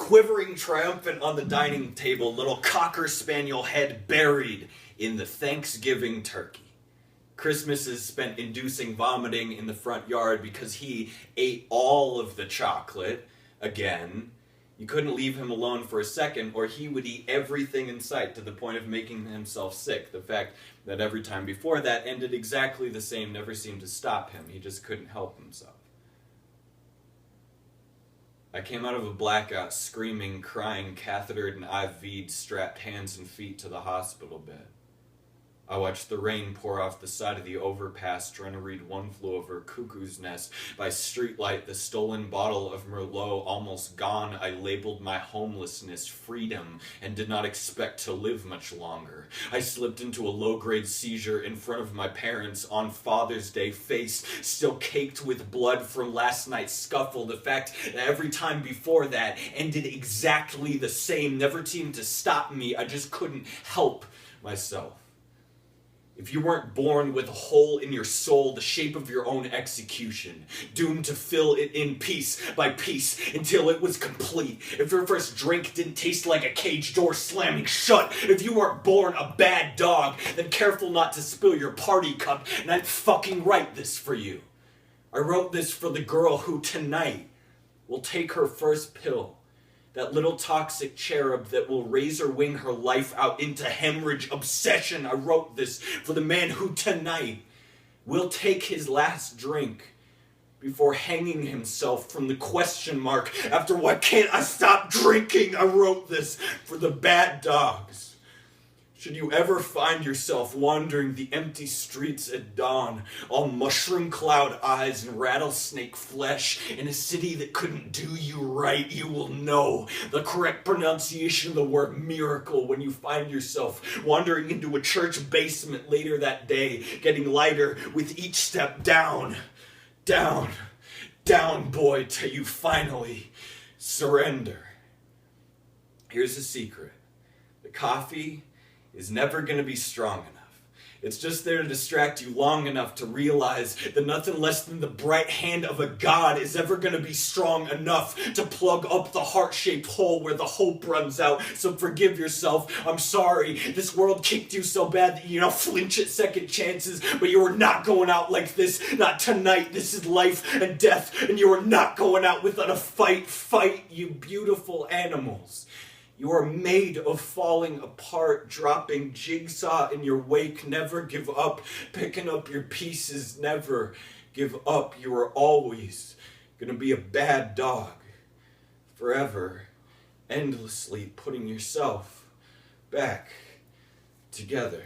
quivering triumphant on the dining table, little cocker spaniel head buried in the Thanksgiving turkey. Christmas is spent inducing vomiting in the front yard because he ate all of the chocolate again. You couldn't leave him alone for a second, or he would eat everything in sight to the point of making himself sick. The fact that every time before that ended exactly the same never seemed to stop him. He just couldn't help himself. I came out of a blackout screaming, crying, cathetered and IV'd, strapped hands and feet to the hospital bed. I watched the rain pour off the side of the overpass, trying to read One Flew Over Cuckoo's Nest. By streetlight, the stolen bottle of Merlot almost gone, I labeled my homelessness freedom and did not expect to live much longer. I slipped into a low-grade seizure in front of my parents on Father's Day, face still caked with blood from last night's scuffle. The fact that every time before that ended exactly the same never seemed to stop me. I just couldn't help myself. If you weren't born with a hole in your soul the shape of your own execution, doomed to fill it in piece by piece until it was complete, if your first drink didn't taste like a cage door slamming shut, if you weren't born a bad dog, then careful not to spill your party cup, and I'd fucking write this for you. I wrote this for the girl who tonight will take her first pill. That little toxic cherub that will razor wing her life out into hemorrhage obsession. I wrote this for the man who tonight will take his last drink before hanging himself from the question mark after why can't I stop drinking. I wrote this for the bad dogs. Should you ever find yourself wandering the empty streets at dawn, all mushroom cloud eyes and rattlesnake flesh, in a city that couldn't do you right, you will know the correct pronunciation of the word miracle when you find yourself wandering into a church basement later that day, getting lighter with each step down, down, down, boy, till you finally surrender. Here's the secret. The coffee is never going to be strong enough. It's just there to distract you long enough to realize that nothing less than the bright hand of a god is ever going to be strong enough to plug up the heart-shaped hole where the hope runs out. So forgive yourself. I'm sorry. This world kicked you so bad that you now flinch at second chances, but you are not going out like this. Not tonight. This is life and death, and you are not going out without a fight. Fight, you beautiful animals. You are made of falling apart, dropping jigsaw in your wake. Never give up, picking up your pieces. Never give up. You are always going to be a bad dog. Forever, endlessly putting yourself back together.